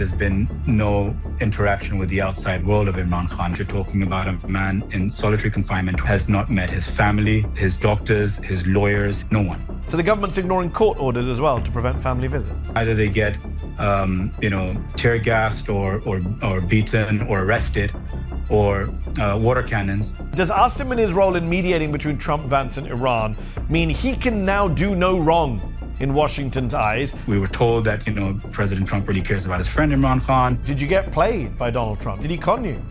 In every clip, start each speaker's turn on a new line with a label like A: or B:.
A: there's been no interaction with the outside world of Imran Khan. You're talking about a man in solitary confinement who has not met his family, his doctors, his lawyers, no one.
B: So the government's ignoring court orders as well to prevent family visits?
A: Either they get, tear gassed or beaten or arrested, or water cannons.
B: Does Asim and his role in mediating between Trump, Vance and Iran mean he can now do no wrong in Washington's eyes?
A: We were told that, President Trump really cares about his friend Imran Khan.
B: Did you get played by Donald Trump? Did he con you?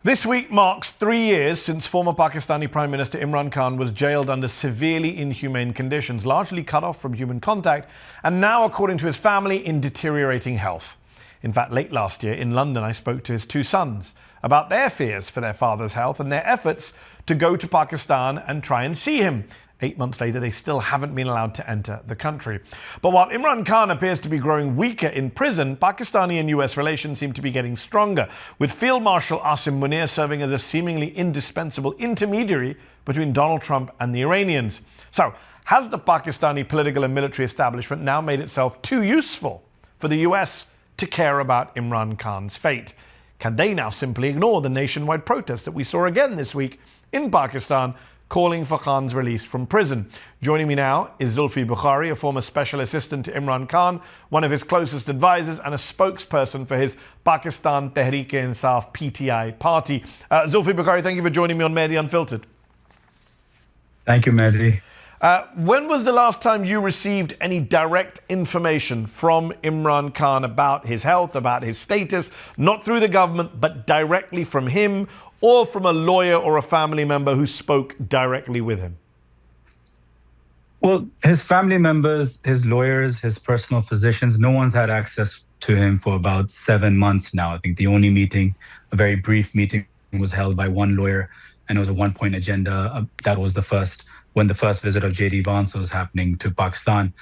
B: This week marks 3 years since former Pakistani Prime Minister Imran Khan was jailed under severely inhumane conditions, largely cut off from human contact, and now, according to his family, in deteriorating health. In fact, late last year in London, I spoke to his two sons about their fears for their father's health and their efforts to go to Pakistan and try and see him. 8 months later, they still haven't been allowed to enter the country. But while Imran Khan appears to be growing weaker in prison, Pakistani and US relations seem to be getting stronger, with Field Marshal Asim Munir serving as a seemingly indispensable intermediary between Donald Trump and the Iranians. So, has the Pakistani political and military establishment now made itself too useful for the US to care about Imran Khan's fate? Can they now simply ignore the nationwide protests that we saw again this week in Pakistan, calling for Khan's release from prison? Joining me now is Zilfy Bukharie, a former special assistant to Imran Khan, one of his closest advisors and a spokesperson for his Pakistan Tehreek-e-Insaf PTI party. Zilfy Bukharie, thank you for joining me on Mehdi Unfiltered.
A: Thank you, Mehdi.
B: When was the last time you received any direct information from Imran Khan about his health, about his status, not through the government, but directly from him or from a lawyer or a family member who spoke directly with him?
A: Well, his family members, his lawyers, his personal physicians, no one's had access to him for about 7 months now. I think the only meeting, a very brief meeting, was held by one lawyer, and it was a one-point agenda. That was when the first visit of J.D. Vance was happening to Pakistan.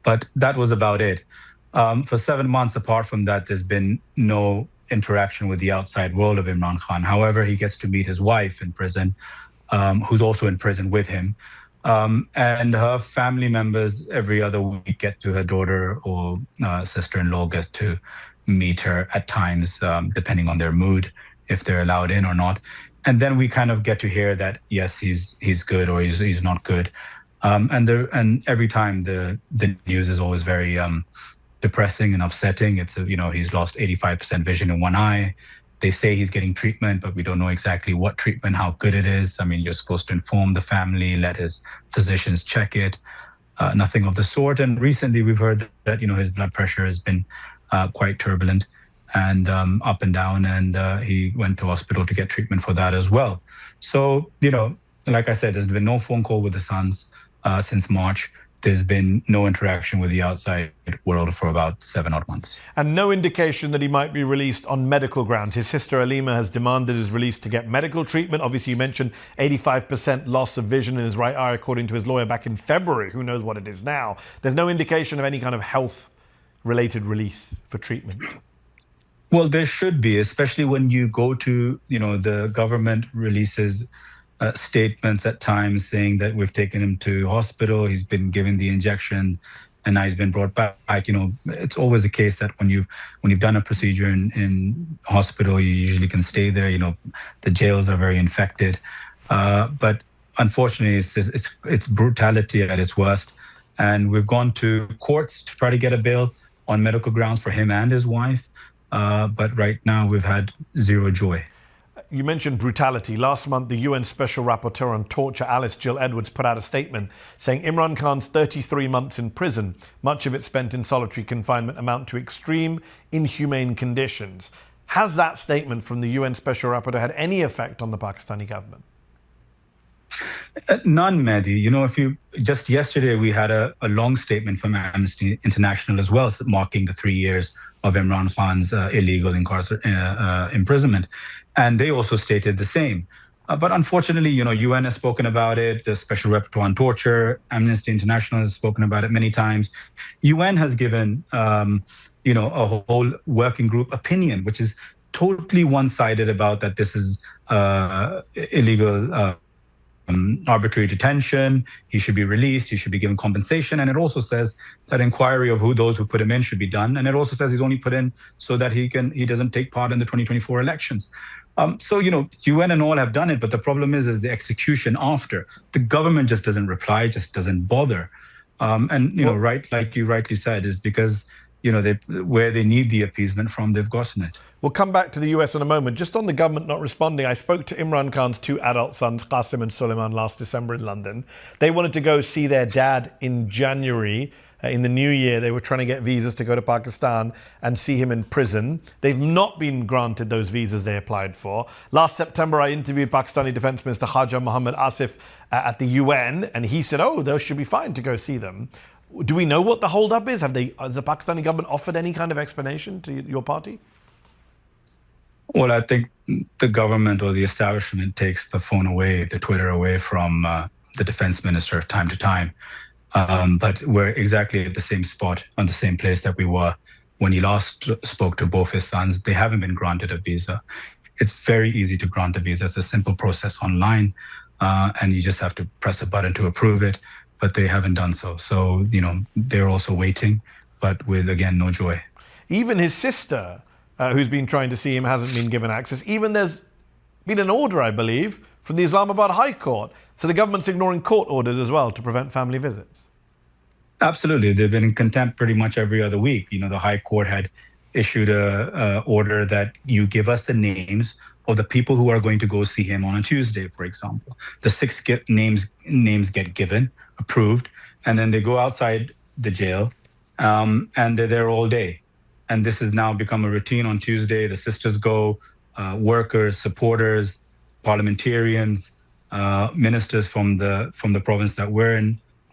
A: But that was about it. For 7 months, apart from that, there's been no interaction with the outside world of Imran Khan. However, he gets to meet his wife in prison, who's also in prison with him. And her family members every other week get to her daughter or sister-in-law get to meet her at times, depending on their mood, if they're allowed in or not. And then we kind of get to hear that, yes, he's good or he's not good. And every time the news is always very depressing and upsetting. It's he's lost 85% vision in one eye. They say he's getting treatment, but we don't know exactly what treatment, how good it is. I mean, you're supposed to inform the family, let his physicians check it. Nothing of the sort. And recently we've heard that his blood pressure has been quite turbulent and up and down, and he went to hospital to get treatment for that as well. So, like I said, there's been no phone call with the sons since March. There's been no interaction with the outside world for about 7 odd months.
B: And no indication that he might be released on medical grounds. His sister Alima has demanded his release to get medical treatment. Obviously, you mentioned 85% loss of vision in his right eye, according to his lawyer back in February. Who knows what it is now? There's no indication of any kind of health-related release for treatment.
A: Well, there should be, especially when you go to, the government releases statements at times saying that we've taken him to hospital, he's been given the injection, and now he's been brought back. It's always the case that when you've done a procedure in hospital, you usually can stay there. The jails are very infected, but unfortunately, it's brutality at its worst. And we've gone to courts to try to get a bail on medical grounds for him and his wife. But right now, we've had zero joy.
B: You mentioned brutality. Last month, the UN Special Rapporteur on Torture, Alice Jill Edwards, put out a statement saying Imran Khan's 33 months in prison, much of it spent in solitary confinement, amount to extreme, inhumane conditions. Has that statement from the UN Special Rapporteur had any effect on the Pakistani government?
A: None, Mehdi. Just yesterday, we had a long statement from Amnesty International as well, marking the 3 years of Imran Khan's illegal imprisonment. And they also stated the same. But unfortunately, UN has spoken about it, the Special Rapporteur on Torture, Amnesty International has spoken about it many times. UN has given, a whole working group opinion, which is totally one-sided about that this is illegal arbitrary detention. He should be released. He should be given compensation. And it also says that inquiry of those who put him in should be done. And it also says he's only put in so that he doesn't take part in the 2024 elections. So, UN and all have done it, but the problem is the execution after. The government just doesn't reply, just doesn't bother. Right, like you rightly said, is because where they need the appeasement from, they've gotten it.
B: We'll come back to the US in a moment. Just on the government not responding, I spoke to Imran Khan's two adult sons, Qasim and Suleiman, last December in London. They wanted to go see their dad in January. In the new year, they were trying to get visas to go to Pakistan and see him in prison. They've not been granted those visas they applied for. Last September, I interviewed Pakistani Defence Minister Khaja Mohammad Asif at the UN, and he said, those should be fine to go see them. Do we know what the hold-up is? Has the Pakistani government offered any kind of explanation to your party?
A: Well, I think the government or the establishment takes the phone away, the Twitter away from the defense minister time to time. But we're exactly at the same spot, on the same place that we were when he last spoke to both his sons. They haven't been granted a visa. It's very easy to grant a visa. It's a simple process online, and you just have to press a button to approve it. But they haven't done so. So, they're also waiting, but with, again, no joy.
B: Even his sister, who's been trying to see him, hasn't been given access. Even there's been an order, I believe, from the Islamabad High Court. So the government's ignoring court orders as well to prevent family visits.
A: Absolutely. They've been in contempt pretty much every other week. The High Court had issued a order that you give us the names of the people who are going to go see him on a Tuesday, for example. The 6 names get given, approved, and then they go outside the jail, and they're there all day. And this has now become a routine on Tuesday. The sisters go, workers, supporters, parliamentarians, ministers from the province that we're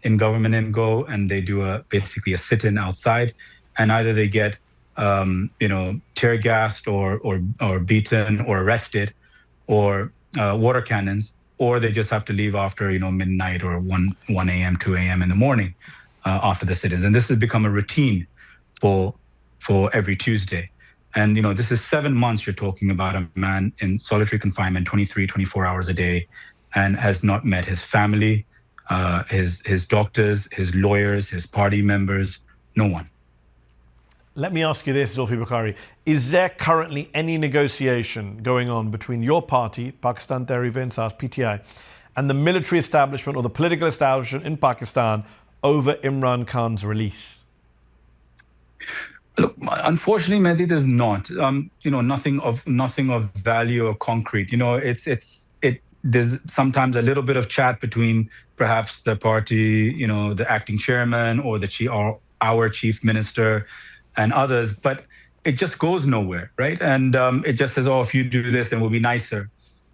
A: in government and go, and they do basically a sit-in outside, and either they get tear gassed or beaten or arrested or water cannons, or they just have to leave after midnight or 1 a.m., 2 a.m. in the morning after the sit-ins. And this has become a routine for every Tuesday. And this is 7 months. You're talking about a man in solitary confinement 23, 24 hours a day, and has not met his family, his doctors, his lawyers, his party members, no one.
B: Let me ask you this, Zulfi Bukhari. Is there currently any negotiation going on between your party, Pakistan Tehreek-e-Insaf, PTI, and the military establishment or the political establishment in Pakistan over Imran Khan's release?
A: Look, unfortunately, Mehdi, there's not. Nothing of value or concrete. There's sometimes a little bit of chat between perhaps the party, the acting chairman or our chief minister and others, but it just goes nowhere, right? And it just says, if you do this, then we'll be nicer.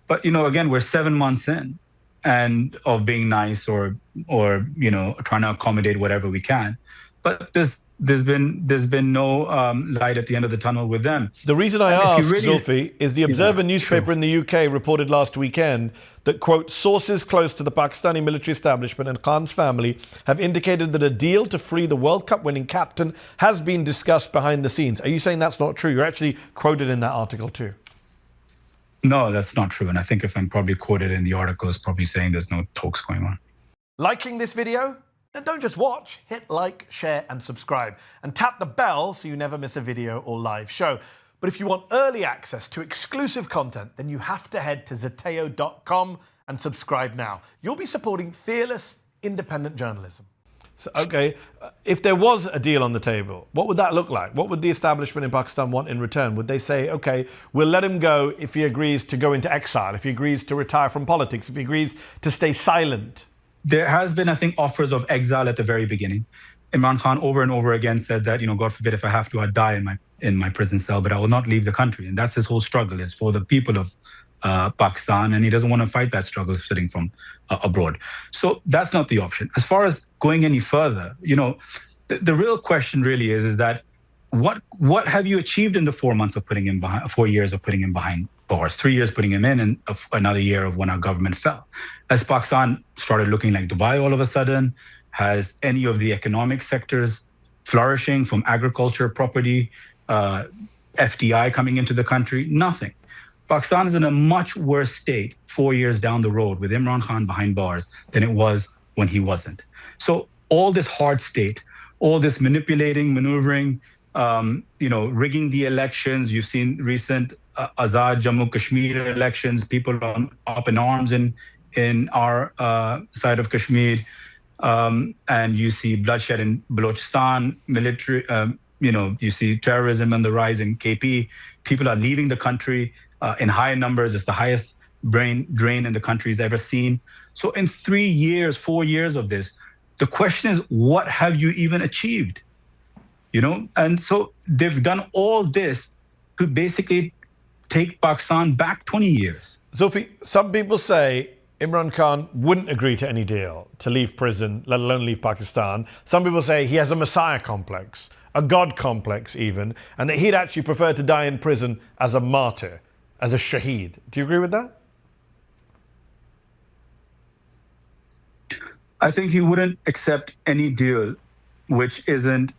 A: But, again, we're 7 months in and of being nice or trying to accommodate whatever we can. But there's been no light at the end of the tunnel with them.
B: The reason I asked, Zulfi, is the Observer newspaper in the UK reported last weekend that, quote, sources close to the Pakistani military establishment and Khan's family have indicated that a deal to free the World Cup winning captain has been discussed behind the scenes. Are you saying that's not true? You're actually quoted in that article too.
A: No, that's not true. And I think if I'm probably quoted in the article, it's probably saying there's no talks going on.
B: Liking this video? Then don't just watch, hit like, share and subscribe. And tap the bell so you never miss a video or live show. But if you want early access to exclusive content, then you have to head to zeteo.com and subscribe now. You'll be supporting fearless, independent journalism. So, okay, if there was a deal on the table, what would that look like? What would the establishment in Pakistan want in return? Would they say, okay, we'll let him go if he agrees to go into exile, if he agrees to retire from politics, if he agrees to stay silent?
A: There has been, I think, offers of exile at the very beginning. Imran Khan over and over again said that, God forbid, if I have to, I'd die in my prison cell, but I will not leave the country. And that's his whole struggle. It's for the people of Pakistan, and he doesn't want to fight that struggle sitting from abroad. So that's not the option. As far as going any further, the real question really is that what have you achieved in the 4 months of putting him behind, 4 years of putting him behind bars, 3 years putting him in, and another year of when our government fell? Has Pakistan started looking like Dubai all of a sudden? Has any of the economic sectors flourishing, from agriculture, property, FDI coming into the country? Nothing. Pakistan is in a much worse state 4 years down the road with Imran Khan behind bars than it was when he wasn't. So all this hard state, all this manipulating, maneuvering, rigging the elections. You've seen recent Azad Jammu Kashmir elections, people up in arms in our side of Kashmir. And you see bloodshed in Balochistan, military, you see terrorism on the rise in KP. People are leaving the country in high numbers. It's the highest brain drain in the country's ever seen. So in 3 years, 4 years of this, the question is, what have you even achieved? And so they've done all this to basically take Pakistan back 20 years.
B: Zilfy, some people say Imran Khan wouldn't agree to any deal to leave prison, let alone leave Pakistan. Some people say he has a messiah complex, a God complex even, and that he'd actually prefer to die in prison as a martyr, as a shaheed. Do you agree with that?
A: I think he wouldn't accept any deal which doesn't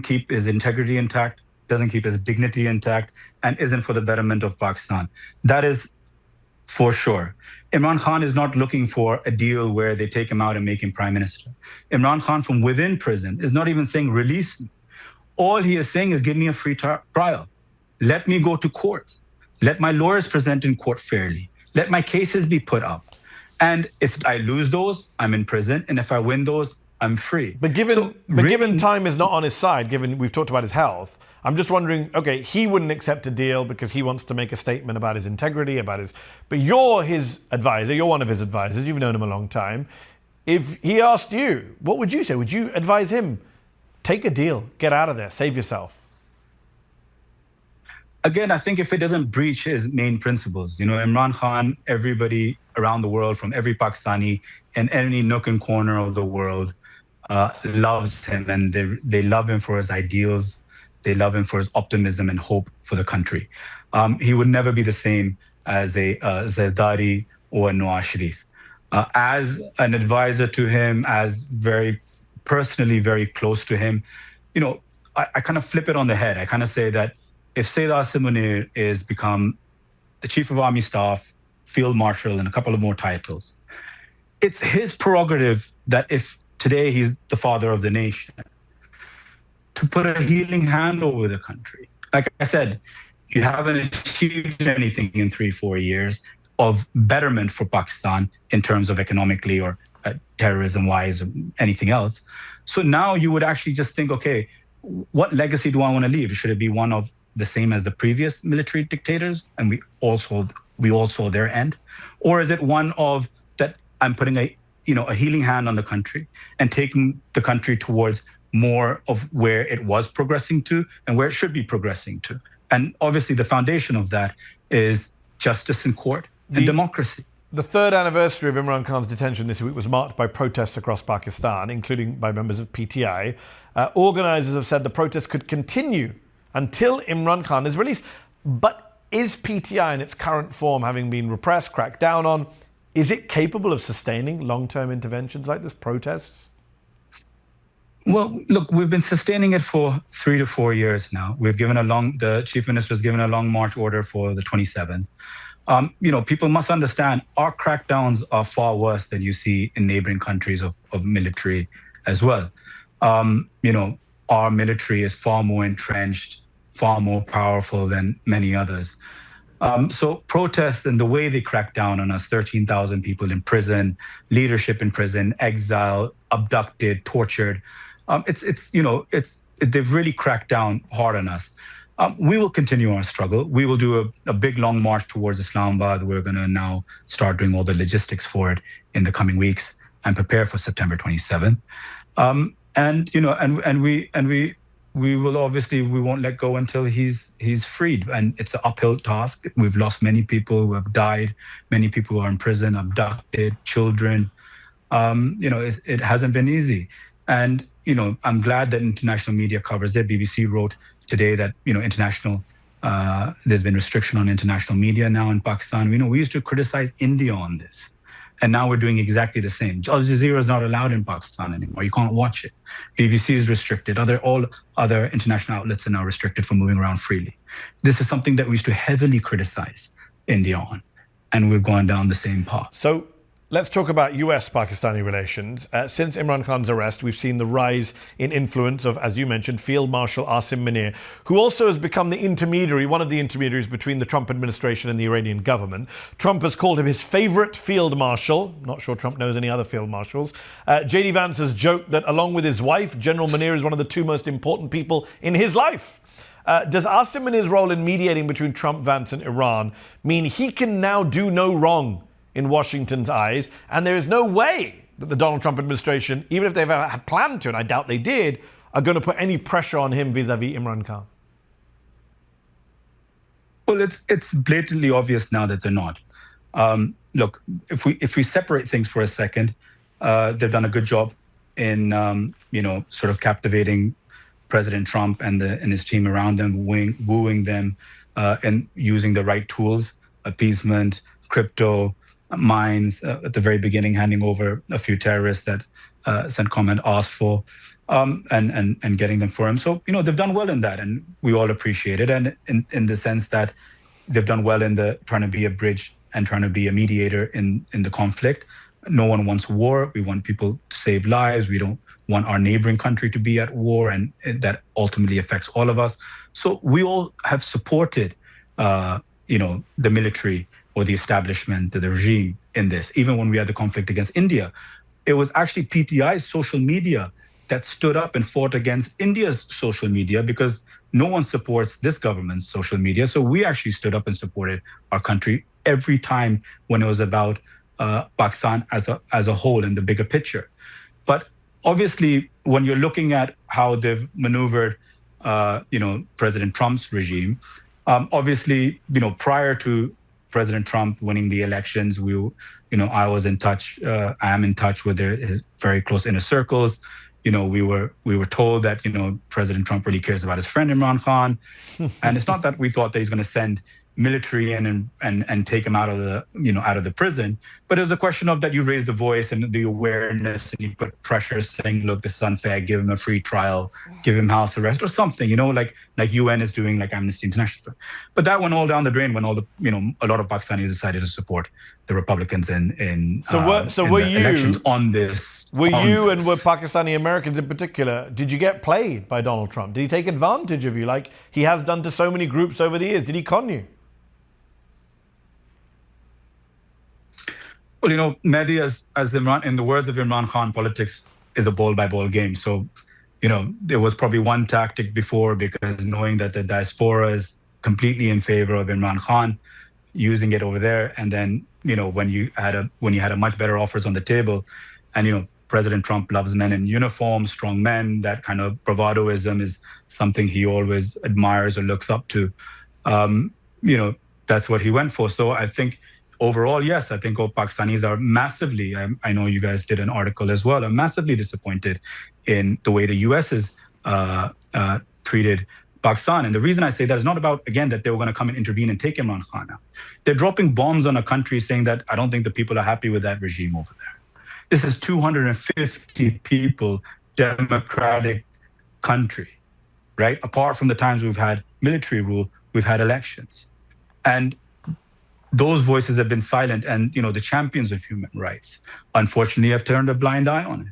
A: keep his integrity intact, doesn't keep his dignity intact, and isn't for the betterment of Pakistan. That is for sure. Imran Khan is not looking for a deal where they take him out and make him prime minister. Imran Khan from within prison is not even saying release me. All he is saying is give me a free trial. Let me go to court. Let my lawyers present in court fairly. Let my cases be put up. And if I lose those, I'm in prison. And if I win those, I'm free.
B: But given time is not on his side, given we've talked about his health, I'm just wondering, okay, he wouldn't accept a deal because he wants to make a statement about his integrity, but you're his advisor, you're one of his advisors, you've known him a long time. If he asked you, what would you say? Would you advise him, take a deal, get out of there, save yourself?
A: Again, I think if it doesn't breach his main principles, Imran Khan, everybody around the world, from every Pakistani in any nook and corner of the world, loves him, and they love him for his ideals. They love him for his optimism and hope for the country. He would never be the same as a Zardari or a Nawaz Sharif. As an advisor to him, as very personally very close to him, I kind of flip it on the head. I kind of say that if Sayyid Asim Munir is become the Chief of Army Staff, Field Marshal, and a couple of more titles, it's his prerogative that if today he's the father of the nation, to put a healing hand over the country. Like I said, you haven't achieved anything in 3-4 years of betterment for Pakistan in terms of economically or terrorism-wise or anything else. So now you would actually just think, okay, what legacy do I want to leave? Should it be one of the same as the previous military dictators, and we all saw their end? Or is it one of that I'm putting a healing hand on the country and taking the country towards more of where it was progressing to and where it should be progressing to? And obviously the foundation of that is justice in court and democracy.
B: The third anniversary of Imran Khan's detention this week was marked by protests across Pakistan, including by members of PTI. Organisers have said the protests could continue until Imran Khan is released. But is PTI in its current form, having been repressed, cracked down on, is it capable of sustaining long-term interventions like this, protests?
A: Well, look, we've been sustaining it for 3 to 4 years now. The Chief Minister has given a long march order for the 27th. People must understand our crackdowns are far worse than you see in neighboring countries of military as well. Our military is far more entrenched, far more powerful than many others. So protests and the way they crack down on us, 13,000 people in prison, leadership in prison, exiled, abducted, tortured. They've really cracked down hard on us. We will continue our struggle. We will do a big long march towards Islamabad. We're going to now start doing all the logistics for it in the coming weeks and prepare for September 27th. We will obviously, we won't let go until he's freed. And it's an uphill task. We've lost many people who have died, many people who are in prison, abducted, children. It hasn't been easy. And, I'm glad that international media covers it. BBC wrote today that, there's been restriction on international media now in Pakistan. We used to criticize India on this. And now we're doing exactly the same. Al Jazeera is not allowed in Pakistan anymore. You can't watch it. BBC is restricted. All other international outlets are now restricted from moving around freely. This is something that we used to heavily criticize India on, and we've gone down the same path.
B: So let's talk about US-Pakistani relations. Since Imran Khan's arrest, we've seen the rise in influence of, as you mentioned, Field Marshal Asim Munir, who also has become the intermediary, one of the intermediaries between the Trump administration and the Iranian government. Trump has called him his favorite field marshal. Not sure Trump knows any other field marshals. J.D. Vance has joked that along with his wife, General Munir is one of the two most important people in his life. Does Asim Munir's role in mediating between Trump, Vance and Iran mean he can now do no wrong in Washington's eyes, and there is no way that the Donald Trump administration, even if they've ever had planned to, and I doubt they did, are going to put any pressure on him vis-a-vis Imran Khan?
A: Well, it's blatantly obvious now that they're not. Look, if we separate things for a second, they've done a good job in sort of captivating President Trump and his team around them, wooing them, and using the right tools, appeasement, crypto, mines, at the very beginning, handing over a few terrorists that CENTCOM had asked for, and getting them for him. So, they've done well in that, and we all appreciate it. And in the sense that they've done well in the trying to be a bridge and trying to be a mediator in the conflict. No one wants war. We want people to save lives. We don't want our neighboring country to be at war, and that ultimately affects all of us. So we all have supported, the military or the establishment, the regime in this. Even when we had the conflict against India, it was actually PTI's social media that stood up and fought against India's social media, because no one supports this government's social media. So we actually stood up and supported our country every time when it was about Pakistan as a whole in the bigger picture. But obviously, when you're looking at how they've maneuvered, President Trump's regime, obviously, prior to President Trump winning the elections, I was in touch. I am in touch with his very close inner circles. We were told that President Trump really cares about his friend Imran Khan, and it's not that we thought that he's going to send military in and take him out of the prison, but it was a question of that you raise the voice and the awareness, and you put pressure saying, look, this is unfair, give him a free trial, give him house arrest or something, like UN is doing, like Amnesty International. But that went all down the drain when a lot of Pakistanis decided to support the Republicans in elections on this.
B: Were Pakistani Americans in particular, did you get played by Donald Trump? Did he take advantage of you like he has done to so many groups over the years? Did he con you?
A: Well, Mehdi, as Imran, in the words of Imran Khan, politics is a ball-by-ball game. So, there was probably one tactic before, because knowing that the diaspora is completely in favor of Imran Khan, using it over there, and then when you had a much better offers on the table, and President Trump loves men in uniform, strong men. That kind of bravadoism is something he always admires or looks up to. That's what he went for. So I think overall, yes, I think all Pakistanis are massively, I know you guys did an article as well, are massively disappointed in the way the US has treated Pakistan. And the reason I say that is not about, again, that they were going to come and intervene and take Imran Khan out. They're dropping bombs on a country saying that I don't think the people are happy with that regime over there. This is 250 people, democratic country, right? Apart from the times we've had military rule, we've had elections. And those voices have been silent, and the champions of human rights, unfortunately, have turned a blind eye on it.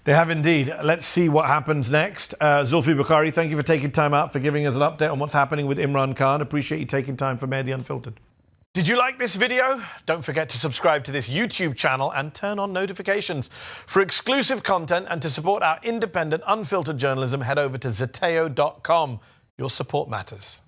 B: They have indeed. Let's see what happens next. Zulfie Bukhari, thank you for taking time out, for giving us an update on what's happening with Imran Khan. Appreciate you taking time for Mehdi Unfiltered. Did you like this video? Don't forget to subscribe to this YouTube channel and turn on notifications. For exclusive content and to support our independent, unfiltered journalism, head over to zeteo.com. Your support matters.